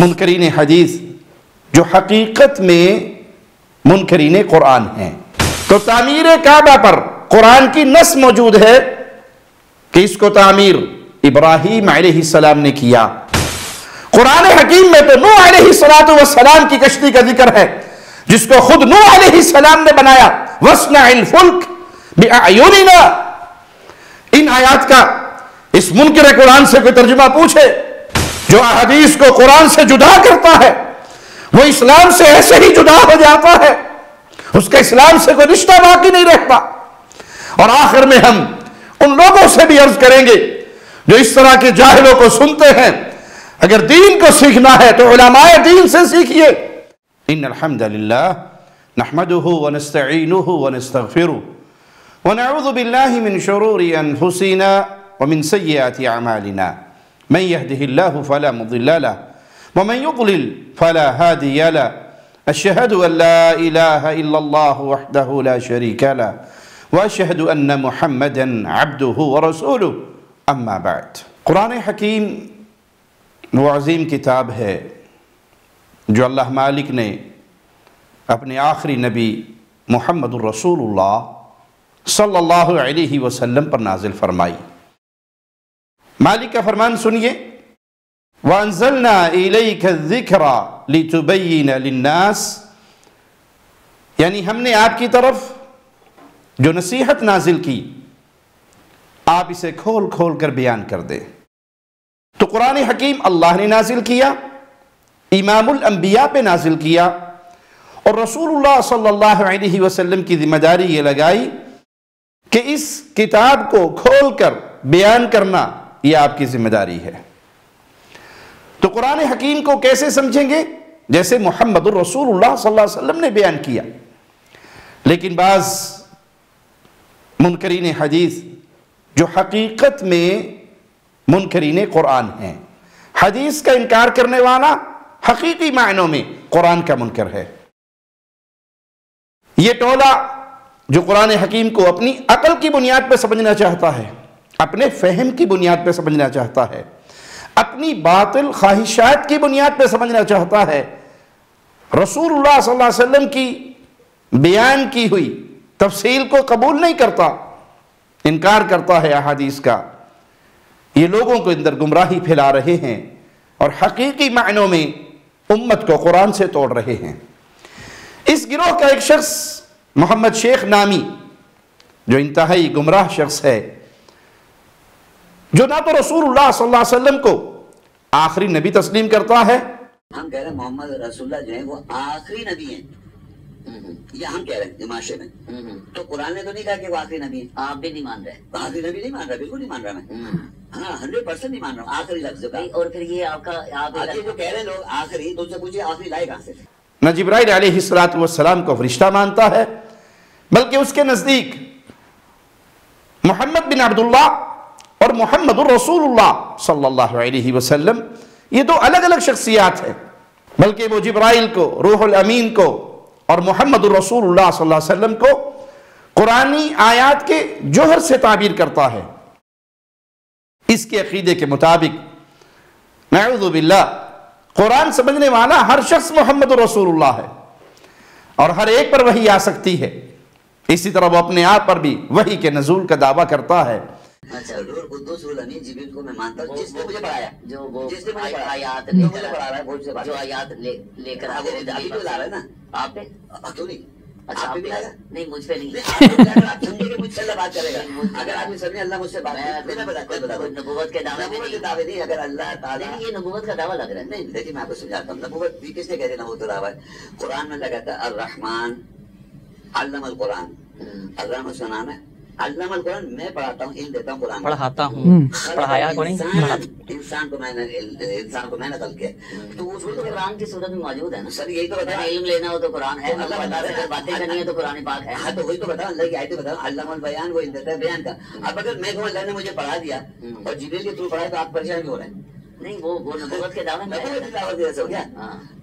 منکرین حدیث جو حقیقت میں منکرین قرآن ہیں. تو تعمیر کعبہ پر قرآن کی نص موجود ہے کہ اس کو تعمیر ابراہیم علیہ السلام نے کیا. قرآن حکیم میں تو نوح علیہ السلام کی کشتی کا ذکر ہے جس کو خود نوح علیہ السلام نے بنایا. وَاصْنَعِ الْفُلْكَ بِأَعْيُنِنَا. ان آیات کا اس منکر قرآن سے کوئی ترجمہ پوچھے جو احادیث کو قرآن سے جدا کرتا ہے وہ اسلام سے ایسے ہی جدا ہو جاتا ہے, اس کا اسلام سے کوئی رشتہ باقی نہیں رہتا. اور آخر میں ہم ان لوگوں سے بھی عرض کریں گے جو اس طرح کے جاہلوں کو سنتے ہیں, اگر دین کو سیکھنا ہے تو علماء دین سے سیکھیے. ان الحمد للہ نحمده ونستعینه ونستغفره ونعوذ باللہ من شرور انفسنا ومن سیئات اعمالنا من يهده الله فلا مضل له ومن يضلل فلا هادي له أشهد أن لا إله إلا الله وحده لا شريك له وأشهد أن محمدا عبده ورسوله أما بعد. قرآن حکیم وہ عظیم کتاب ہے جو اللہ مالک نے اپنے آخری نبی محمد الرسول اللہ صلی اللہ علیہ وسلم پر نازل فرمائی. مالک کا فرمان سنیے. وَأَنزَلْنَا إِلَيْكَ الذِّكْرَ لِتُبَيِّنَ لِلنَّاسِ, یعنی ہم نے آپ کی طرف جو نصیحت نازل کی آپ اسے کھول کھول کر بیان کر دیں. تو قرآن حکیم اللہ نے نازل کیا, امام الانبیاء پہ نازل کیا, اور رسول اللہ صلی اللہ علیہ وسلم کی ذمہ داری یہ لگائی کہ اس کتاب کو کھول کر بیان کرنا یہ آپ کی ذمہ داری ہے. تو قرآن حکیم کو کیسے سمجھیں گے؟ جیسے محمد الرسول اللہ صلی اللہ علیہ وسلم نے بیان کیا. لیکن بعض منکرین حدیث جو حقیقت میں منکرین قرآن ہیں, حدیث کا انکار کرنے والا حقیقی معنوں میں قرآن کا منکر ہے. یہ ٹولہ جو قرآن حکیم کو اپنی عقل کی بنیاد پہ سمجھنا چاہتا ہے, اپنے فہم کی بنیاد پہ سمجھنا چاہتا ہے, اپنی باطل خواہشات کی بنیاد پہ سمجھنا چاہتا ہے, رسول اللہ صلی اللہ علیہ وسلم کی بیان کی ہوئی تفصیل کو قبول نہیں کرتا, انکار کرتا ہے احادیث کا, یہ لوگوں کو اندر گمراہی پھیلا رہے ہیں اور حقیقی معنوں میں امت کو قرآن سے توڑ رہے ہیں. اس گروہ کا ایک شخص محمد شیخ نامی جو انتہائی گمراہ شخص ہے, جو نہ تو رسول اللہ صلی اللہ علیہ وسلم کو آخری نبی تسلیم کرتا ہے. ہم کہہ رہے ہیں محمد رسول اللہ جو ہیں وہ آخری نبی ہیں, یہ ہم کہہ رہے ہیں معاشرے میں. تو قرآن نے تو نہیں کہا کہ وہ آخری نبی ہیں. آپ بھی نہیں مان رہے. آخری نبی نہیں مان رہا, بالکل نہیں مان رہا میں. ہاں 100% نہیں مان رہا ہوں آخری لفظ کا. اور پھر یہ آپ کا جو کہہ رہے ہیں لوگ آخری, تو ان سے پوچھئے آخری لائے کہاں سے؟ نہ جبرائیل علیہ السلام کو فرشتہ مانتا ہے, بلکہ اس کے نزدیک محمد بن عبداللہ اور محمد الرسول اللہ صلی اللہ علیہ وسلم یہ دو الگ الگ شخصیات ہیں. بلکہ وہ جبرائیل کو, روح الامین کو, اور محمد الرسول اللہ صلی اللہ علیہ وسلم کو قرآنی آیات کے جوہر سے تعبیر کرتا ہے. اس کے عقیدے کے مطابق نعوذ باللہ قرآن سمجھنے والا ہر شخص محمد الرسول اللہ ہے, اور ہر ایک پر وحی آ سکتی ہے. اسی طرح وہ اپنے آپ پر بھی وحی کے نزول کا دعویٰ کرتا ہے. اچھا, روح قدوس روح الامین جبریل کو میں مانتا ہوں, جس نے مجھے پڑھایا, جو وہ جس نے مجھے آیات جو مجھے پڑھا رہا ہے, بہت سے بات جو آیات لے کر ابھی تو لا رہا ہے نا. آپ پہ کیوں نہیں؟ اچھا آپ آپ پہ بھی آیا نہیں, مجھ پہ نہیں. آپ سمجھے کہ مجھ سے اللہ بات کرے گا. اگر آپ نے سمجھے اللہ مجھ سے بات کرے گا, نبوت کے دعوے نبوت کے دعوے نہیں. اگر اللہ تعالیٰ یہ نبوت کا دعویٰ لگ رہا ہے. نہیں, دیکھیں میں آپ کو سمجھاتا ہوں. نبوت بھی کس نے کہہ دیا نبوت کا دعویٰ ہے؟ قرآن میں لگا تھا الرحمن علم القرآن. الرحمن اس کا نام ہے. علم القرآن میں پڑھاتا ہوں, علم دیتا ہوں قرآن, پڑھاتا ہوں, پڑھایا کو نہیں. انسان کو میں نقل کیا. تو وہ قرآن کی صورت میں موجود ہے نا سر, یہی تو بتا. علم لینا ہو تو قرآن ہے, اللہ بتا رہے ہیں باتیں کرنی ہے تو قرآن پاک ہے. ہاں, تو وہی تو بتا, اللہ کی آیتیں بتا. علم البیان وہ علم دیتا ہے بیان کا. اب اگر میں کہوں اللہ نے مجھے پڑھا دیا اور جبریل کے تھرو پڑھایا, تو آپ پریشان کیوں ہو رہے ہیں؟ نہیں, وہ نبوت کے دعوے میں دعوت کی وجہ سے ہو گیا.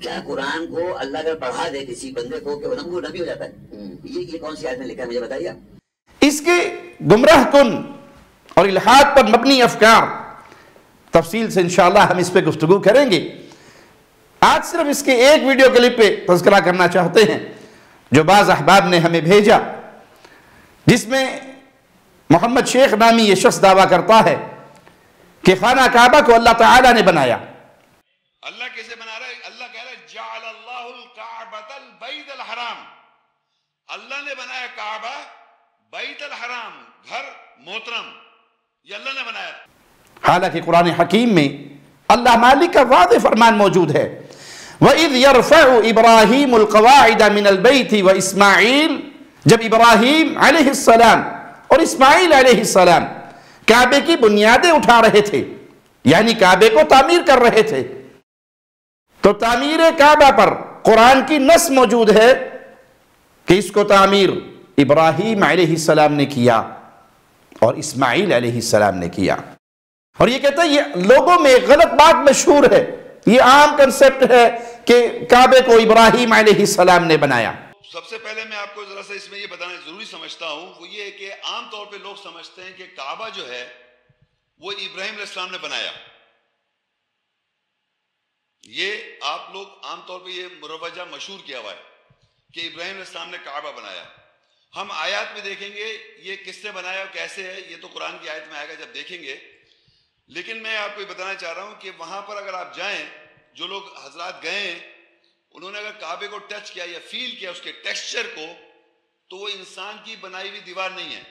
کیا قرآن کو اللہ اگر پڑھا دے کسی بندے کو کہ وہ نبی ہو جاتا ہے؟ یہ کون سی آیت میں لکھا ہے مجھے بتائیے. اس کے گمراہ کن اور الحاد پر مبنی افکار تفصیل سے انشاءاللہ ہم اس پہ گفتگو کریں گے. آج صرف اس کے ایک ویڈیو کلپ پہ تذکرہ کرنا چاہتے ہیں جو بعض احباب نے ہمیں بھیجا، جس میں محمد شیخ نامی یہ شخص دعویٰ کرتا ہے کہ خانہ کعبہ کو اللہ تعالیٰ نے بنایا۔ اللہ کیسے بنا رہا ہے؟ اللہ کہہ رہا ہے جعل اللہ الکعبۃ البیت الحرام، اللہ نے بنایا کعبہ، بیت الحرام، گھر محترم، یہ اللہ نے بنایا۔ حالانکہ قرآن حکیم میں اللہ مالک کا واضح فرمان موجود ہے، وَإِذْ يَرْفَعُ إِبْرَاهِيمُ الْقَوَاعِدَ مِنَ الْبَيْتِ وَإِسْمَاعِيلُ، جب ابراہیم علیہ السلام اور اسماعیل علیہ السلام کعبے کی بنیادیں اٹھا رہے تھے، یعنی کعبے کو تعمیر کر رہے تھے، تو تعمیر کعبہ پر قرآن کی نص موجود ہے کہ اس کو تعمیر ابراہیم علیہ السلام نے کیا اور اسماعیل علیہ السلام نے کیا۔ اور یہ کہتا ہے یہ لوگوں میں غلط بات مشہور ہے، یہ عام کنسپٹ ہے کہ کعبے کو ابراہیم علیہ السلام نے بنایا۔ سب سے پہلے میں آپ کو ذرا سا اس میں یہ بتانا ضروری سمجھتا ہوں، وہ یہ ہے کہ عام طور پہ لوگ سمجھتے ہیں کہ کعبہ جو ہے وہ ابراہیم علیہ السلام نے بنایا۔ یہ آپ لوگ عام طور پہ یہ مروجہ مشہور کیا ہوا ہے کہ ابراہیم علیہ السلام نے کعبہ بنایا۔ ہم آیات میں دیکھیں گے یہ کس نے بنایا اور کیسے ہے، یہ تو قرآن کی آیت میں آئے گا جب دیکھیں گے۔ لیکن میں آپ کو یہ بتانا چاہ رہا ہوں کہ وہاں پر اگر آپ جائیں، جو لوگ حضرات گئے ہیں انہوں نے اگر کعبے کو ٹچ کیا یا فیل کیا اس کے ٹیکسچر کو، تو وہ انسان کی بنائی ہوئی دیوار نہیں ہے۔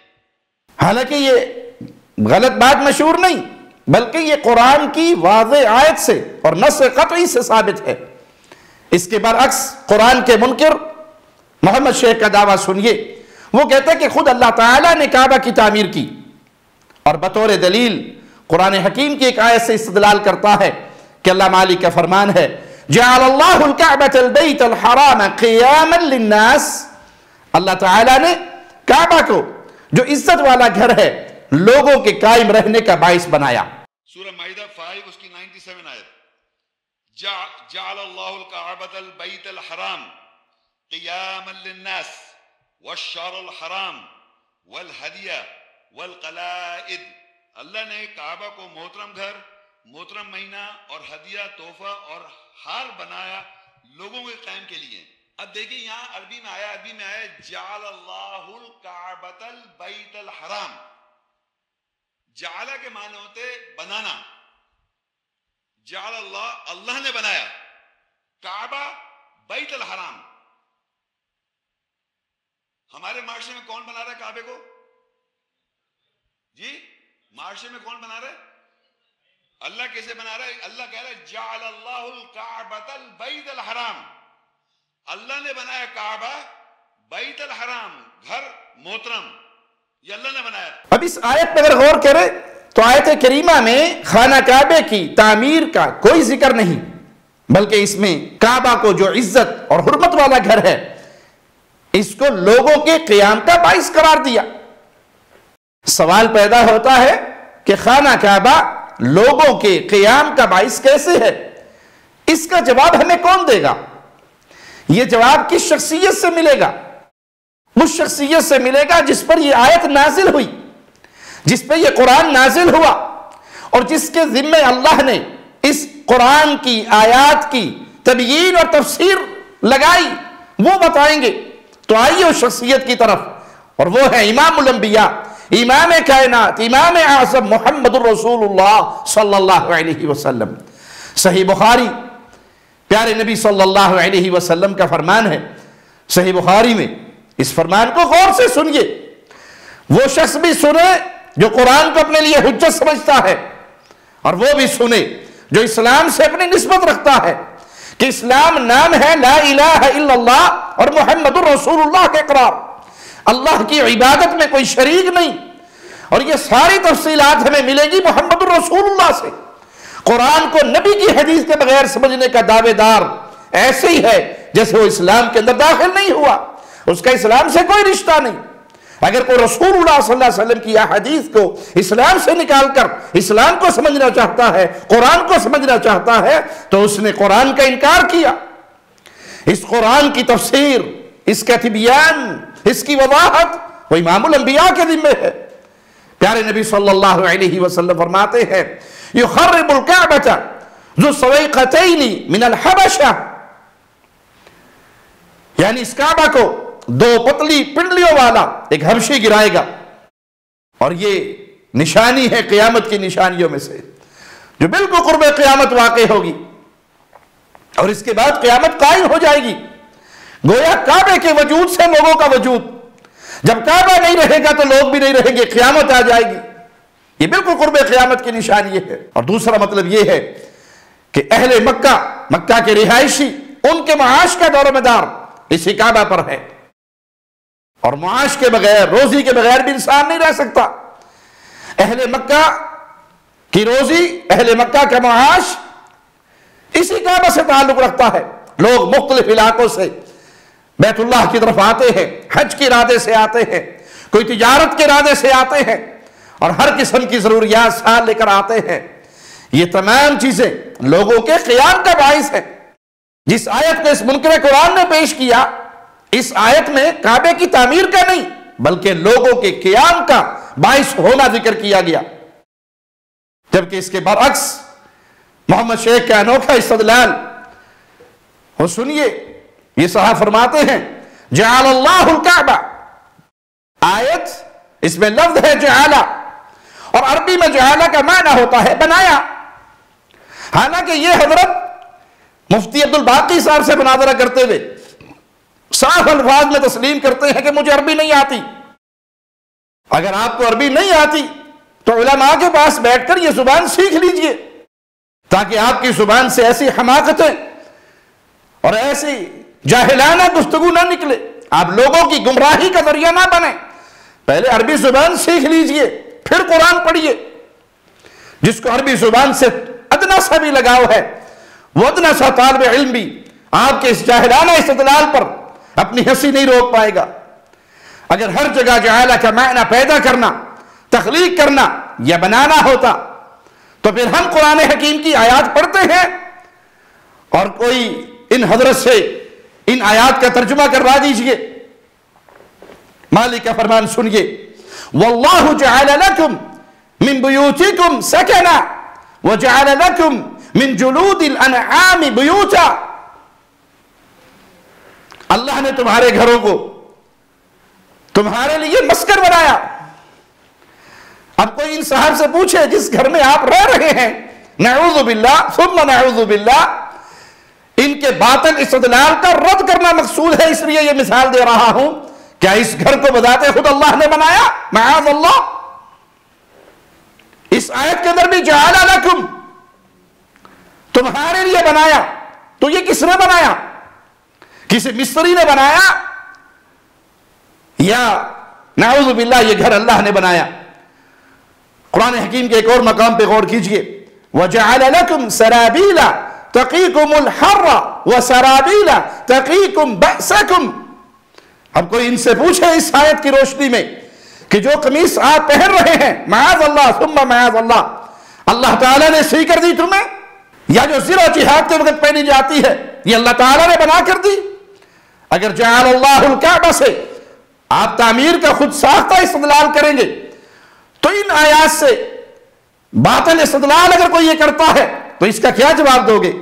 حالانکہ یہ غلط بات مشہور نہیں، بلکہ یہ قرآن کی واضح آیت سے اور نص قطعی سے ثابت ہے۔ اس کے برعکس قرآن کے منکر محمد شیخ کا دعویٰ سنیے، وہ کہتا ہے کہ خود اللہ تعالیٰ نے کعبہ کی تعمیر کی، اور بطور دلیل قرآن حکیم کی ایک آیت سے استدلال کرتا ہے کہ اللہ مالک کا فرمان ہے جعل اللہ الکعبۃ البیت الحرام قیاما للناس، اللہ تعالیٰ نے کعبہ کو جو عزت والا گھر ہے لوگوں کے قائم رہنے کا باعث بنایا۔ سورہ مائدہ 5 اس کی 97 آیت، جعل اللہ الکعبۃ البیت الحرام قیاما للناس والشہر الحرام والہدی والقلائد، اللہ نے کعبہ کو محترم گھر، محترم مہینہ اور ہدیہ تحفہ اور ہار بنایا لوگوں کے قائم کے لیے۔ اب دیکھیں یہاں عربی میں آیا جعل اللہ الکعبۃ البیت الحرام، جعلہ کے معنی ہوتے بنانا، جعل اللہ، اللہ نے بنایا کعبہ بیت الحرام۔ ہمارے معاشرے میں کون بنا رہا ہے کعبے کو؟ جی معاشرے میں کون بنا رہا ہے؟ اللہ کیسے بنا رہا ہے؟ اللہ کہہ رہا ہے جعل اللہ الکعبۃ البیت الحرام، اللہ نے بنایا کعبہ، بیت الحرام، گھر محترم، یہ اللہ نے بنایا۔ اب اس آیت پر اگر غور کرے تو آیت کریمہ میں خانہ کعبے کی تعمیر کا کوئی ذکر نہیں، بلکہ اس میں کعبہ کو جو عزت اور حرمت والا گھر ہے اس کو لوگوں کے قیام کا باعث قرار دیا۔ سوال پیدا ہوتا ہے کہ خانہ کعبہ لوگوں کے قیام کا باعث کیسے ہے؟ اس کا جواب ہمیں کون دے گا؟ یہ جواب کس شخصیت سے ملے گا؟ اس شخصیت سے ملے گا جس پر یہ آیت نازل ہوئی، جس پہ یہ قرآن نازل ہوا، اور جس کے ذمے اللہ نے اس قرآن کی آیات کی تبیین اور تفسیر لگائی، وہ بتائیں گے۔ تو آئیے اس شخصیت کی طرف، اور وہ ہے امام الانبیاء، امام کائنات، امام اعظم محمد الرسول اللہ صلی اللہ علیہ وسلم۔ صحیح بخاری، پیارے نبی صلی اللہ علیہ وسلم کا فرمان ہے صحیح بخاری میں، اس فرمان کو غور سے سنیے، وہ شخص بھی سنے جو قرآن کو اپنے لیے حجت سمجھتا ہے، اور وہ بھی سنے جو اسلام سے اپنی نسبت رکھتا ہے کہ اسلام نام ہے لا الہ الا اللہ اور محمد الرسول اللہ کے اقرار، اللہ کی عبادت میں کوئی شریک نہیں، اور یہ ساری تفصیلات ہمیں ملے گی محمد الرسول اللہ سے۔ قرآن کو نبی کی حدیث کے بغیر سمجھنے کا دعوے دار ایسے ہی ہے جیسے وہ اسلام کے اندر داخل نہیں ہوا، اس کا اسلام سے کوئی رشتہ نہیں۔ اگر کوئی رسول اللہ صلی اللہ علیہ وسلم کی حدیث کو اسلام سے نکال کر اسلام کو سمجھنا چاہتا ہے، قرآن کو سمجھنا چاہتا ہے، تو اس نے قرآن کا انکار کیا۔ اس قرآن کی تفسیر، اس کا تبیان، اس کی وضاحت وہ امام الانبیاء کے ذمہ ہے۔ پیارے نبی صلی اللہ علیہ وسلم فرماتے ہیں یخرب الکعبۃ ذو سویقتین من الحبشہ، یعنی اس کعبہ کو دو پتلی پنڈلیوں والا ایک حبشی گرائے گا، اور یہ نشانی ہے قیامت کی نشانیوں میں سے جو بالکل قرب قیامت واقع ہوگی، اور اس کے بعد قیامت قائم ہو جائے گی۔ گویا کعبے کے وجود سے لوگوں کا وجود، جب کعبہ نہیں رہے گا تو لوگ بھی نہیں رہیں گے، قیامت آ جائے گی۔ یہ بالکل قرب قیامت کی نشانی ہے۔ اور دوسرا مطلب یہ ہے کہ اہل مکہ، مکہ کے رہائشی، ان کے معاش کا دور و مدار اسی کعبہ پر ہے، اور معاش کے بغیر، روزی کے بغیر بھی انسان نہیں رہ سکتا۔ اہل مکہ کی روزی، اہل مکہ کا معاش اسی کعبہ سے تعلق رکھتا ہے۔ لوگ مختلف علاقوں سے بیت اللہ کی طرف آتے ہیں، حج کے ارادے سے آتے ہیں، کوئی تجارت کے ارادے سے آتے ہیں، اور ہر قسم کی ضروریات ساتھ لے کر آتے ہیں۔ یہ تمام چیزیں لوگوں کے قیام کا باعث ہے۔ جس آیت کو اس منکر قرآن نے پیش کیا، اس آیت میں کعبے کی تعمیر کا نہیں بلکہ لوگوں کے قیام کا باعث ہونا ذکر کیا گیا، جبکہ اس کے برعکس محمد شیخ کا انوکھا استدلال وہ سنیے۔ یہ صاحب فرماتے ہیں جعل اللہ الکعبہ، آیت اس میں لفظ ہے جعلہ، اور عربی میں جعلہ کا معنی ہوتا ہے بنایا۔ حالانکہ یہ حضرت مفتی عبد الباقی صاحب سے مناظرہ کرتے ہوئے صاف الفاظ میں تسلیم کرتے ہیں کہ مجھے عربی نہیں آتی۔ اگر آپ کو عربی نہیں آتی تو علماء کے پاس بیٹھ کر یہ زبان سیکھ لیجئے، تاکہ آپ کی زبان سے ایسی حماقتیں اور ایسی جاہلانہ گفتگو نہ نکلے، آپ لوگوں کی گمراہی کا ذریعہ نہ بنے۔ پہلے عربی زبان سیکھ لیجئے، پھر قرآن پڑھیے۔ جس کو عربی زبان سے ادنا سا بھی لگاؤ ہے، وہ ادنا سا طالب علم بھی آپ کے اس جاہلانہ استدلال پر اپنی ہنسی نہیں روک پائے گا۔ اگر ہر جگہ جعلہ کا معنی پیدا کرنا، تخلیق کرنا یا بنانا ہوتا تو پھر ہم قرآن حکیم کی آیات پڑھتے ہیں اور کوئی ان حضرت سے ان آیات کا ترجمہ کروا دیجئے۔ مالک کا فرمان سنیے، واللہ جعل لکم من بیوتکم سکنا وجعل لکم من جلود الانعام بیوتا، اللہ نے تمہارے گھروں کو تمہارے لیے مسکن بنایا۔ اب کوئی ان صاحب سے پوچھے جس گھر میں آپ رہ رہے ہیں، نعوذ باللہ ثم نعوذ باللہ، ان کے باطل استدلال کا رد کرنا مقصود ہے، اس لیے یہ مثال دے رہا ہوں۔ کیا اس گھر کو بذات خود اللہ نے بنایا؟ معاذ اللہ۔ اس آیت کے اندر بھی جعل لکم، تمہارے لیے بنایا، تو یہ کس نے بنایا؟ کسی مصری نے بنایا یا نعوذ باللہ یہ گھر اللہ نے بنایا؟ قرآن حکیم کے ایک اور مقام پہ غور کیجئے، وَجَعَلَ لَكُمْ سَرَابِيلَ تَقِيكُمُ الْحَرَّ وَسَرَابِيلَ تَقِيكُمْ بَأْسَكُمْ۔ اب کوئی ان سے پوچھے اس آیت کی روشنی میں کہ جو قمیص آپ پہن رہے ہیں، معاذ اللہ ثم معاذ اللہ، اللہ تعالیٰ نے سی کر دی تمہیں، یا جو زرہ جہاد کے وقت پہنی جاتی ہے یہ اللہ تعالیٰ نے بنا کر دی؟ اگر جعل اللہ الکعبہ سے آپ تعمیر کا خود ساختہ استدلال کریں گے تو ان آیات سے باطل استدلال اگر کوئی یہ کرتا ہے تو اس کا کیا جواب دو گے؟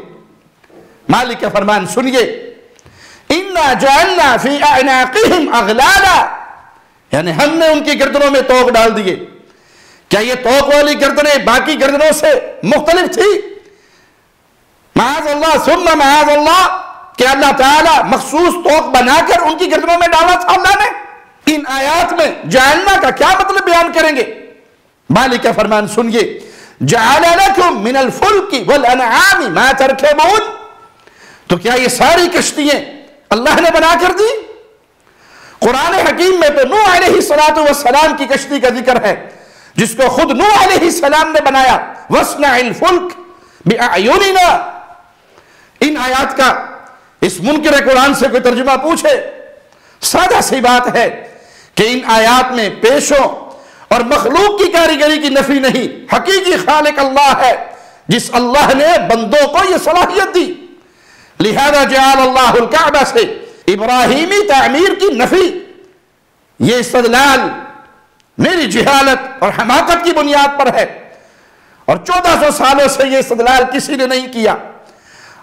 مالک کا فرمان سنیے، اِنَّا جَعَلْنَا فِي أَعْنَاقِهِمْ أَغْلَالًا، یعنی ہم نے ان کی گردنوں میں توق ڈال دیے۔ کیا یہ توق والی گردنیں باقی گردنوں سے مختلف تھی؟ معاذ اللہ ثم معاذ اللہ، کہ اللہ تعالیٰ مخصوص توق بنا کر ان کی گردنوں میں ڈالا تھا اللہ نے؟ ان آیات میں جعلنا کا کیا مطلب بیان کریں گے؟ مالک کا فرمان سنیے، جعل لکم من الفلک والانعام ما ترکبون، تو کیا یہ ساری کشتیاں اللہ نے بنا کر دی؟ قرآن حکیم میں تو نوح علیہ السلام کی کشتی کا ذکر ہے جس کو خود نوح علیہ السلام نے بنایا، وَاصْنَعِ الْفُلْكَ بِأَعْيُنِنَا۔ ان آیات کا اس منکر قرآن سے کوئی ترجمہ پوچھے، سادہ سی بات ہے کہ ان آیات میں پیشوں اور مخلوق کی کاریگری کی نفی نہیں، حقیقی خالق اللہ ہے جس اللہ نے بندوں کو یہ صلاحیت دی۔ لہذا جعل اللہ الکعبہ سے ابراہیمی تعمیر کی نفی، یہ استدلال میری جہالت اور حماقت کی بنیاد پر ہے، اور 1400 سالوں سے یہ استدلال کسی نے نہیں کیا.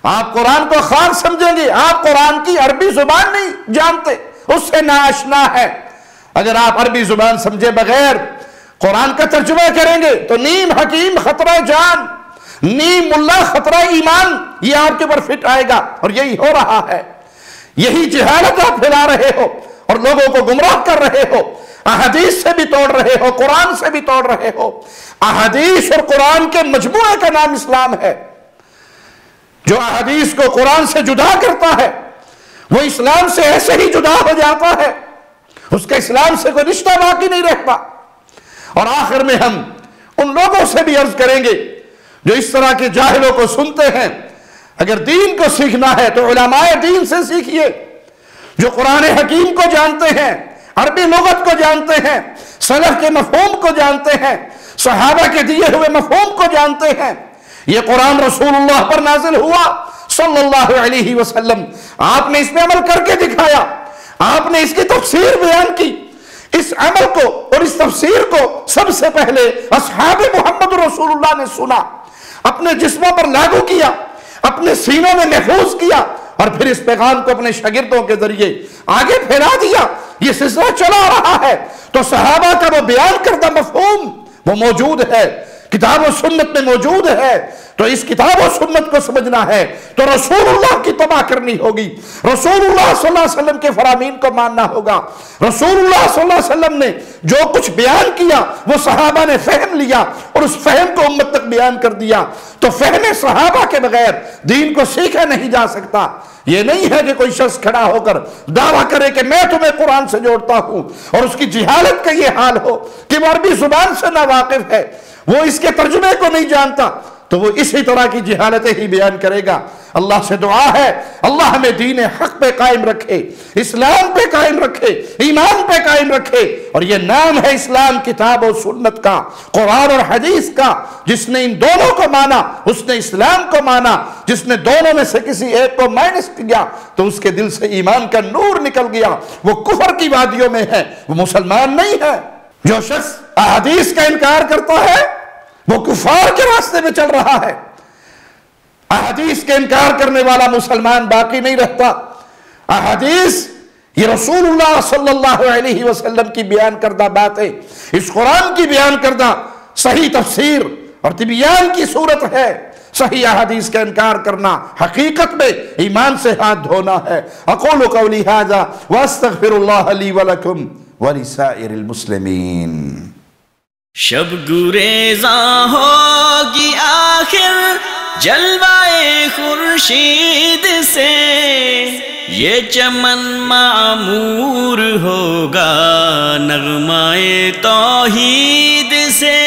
آپ قرآن کو خار سمجھیں گے، آپ قرآن کی عربی زبان نہیں جانتے، اس سے ناآشنا ہے. اگر آپ عربی زبان سمجھے بغیر قرآن کا ترجمہ کریں گے تو نیم حکیم خطرہ جان، نیم ملا خطرہ ایمان، یہ آپ کے اوپر فٹ آئے گا. اور یہی ہو رہا ہے، یہی جہالت آپ پھیلا رہے ہو اور لوگوں کو گمراہ کر رہے ہو. احادیث سے بھی توڑ رہے ہو، قرآن سے بھی توڑ رہے ہو. احادیث اور قرآن کے مجموعے کا نام اسلام ہے. جو احادیث کو قرآن سے جدا کرتا ہے وہ اسلام سے ایسے ہی جدا ہو جاتا ہے، اس کا اسلام سے کوئی رشتہ باقی نہیں رہتا. اور آخر میں ہم ان لوگوں سے بھی عرض کریں گے جو اس طرح کے جاہلوں کو سنتے ہیں، اگر دین کو سیکھنا ہے تو علماء دین سے سیکھیے، جو قرآن حکیم کو جانتے ہیں، عربی لغت کو جانتے ہیں، سلف کے مفہوم کو جانتے ہیں، صحابہ کے دیے ہوئے مفہوم کو جانتے ہیں. یہ قرآن رسول اللہ پر نازل ہوا صلی اللہ علیہ وسلم، آپ نے اس میں عمل کر کے دکھایا، آپ نے اس کی تفسیر بیان کی. اس عمل کو اور اس تفسیر کو سب سے پہلے اصحاب محمد رسول اللہ نے سنا، اپنے جسموں پر لاگو کیا، اپنے سینوں میں محفوظ کیا، اور پھر اس پیغام کو اپنے شاگردوں کے ذریعے آگے پھیلا دیا. یہ سلسلہ چلا رہا ہے. تو صحابہ کا وہ بیان کردہ مفہوم وہ موجود ہے، کتاب و سنت میں موجود ہے. تو اس کتاب و سنت کو سمجھنا ہے تو رسول اللہ کی اتباع کرنی ہوگی، رسول اللہ صلی اللہ علیہ وسلم کے فرامین کو ماننا ہوگا. رسول اللہ صلی اللہ علیہ وسلم نے جو کچھ بیان کیا وہ صحابہ نے فہم لیا اور اس فہم کو امت تک بیان کر دیا. تو فہم صحابہ کے بغیر دین کو سیکھا نہیں جا سکتا. یہ نہیں ہے کہ کوئی شخص کھڑا ہو کر دعویٰ کرے کہ میں تمہیں قرآن سے جوڑتا ہوں اور اس کی جہالت کا یہ حال ہو کہ وہ عربی زبان سے ناواقف ہے، وہ اس کے ترجمے کو نہیں جانتا، تو وہ اسی طرح کی جہالتیں ہی بیان کرے گا. اللہ سے دعا ہے اللہ ہمیں دین حق پہ قائم رکھے، اسلام پہ قائم رکھے، ایمان پہ قائم رکھے. اور یہ نام ہے اسلام کتاب و سنت کا، قرآن اور حدیث کا. جس نے ان دونوں کو مانا اس نے اسلام کو مانا، جس نے دونوں میں سے کسی ایک کو مائنس کیا تو اس کے دل سے ایمان کا نور نکل گیا، وہ کفر کی وادیوں میں ہے، وہ مسلمان نہیں ہے. جو شخص احادیث کا انکار کرتا ہے وہ کفار کے راستے میں چل رہا ہے. احادیث کے انکار کرنے والا مسلمان باقی نہیں رہتا. احادیث یہ رسول اللہ صلی اللہ علیہ وسلم کی بیان کردہ باتیں، اس قرآن کی بیان کردہ صحیح تفسیر اور تبیان کی صورت ہے. صحیح احادیث کا انکار کرنا حقیقت میں ایمان سے ہاتھ دھونا ہے. اقول قولی ھذا واستغفر اللہ لی ولکم ولسائر المسلمین. شب گریزاں ہوگی آخر جلوائے خورشید سے، یہ چمن معمور ہوگا نغمائے توحید سے.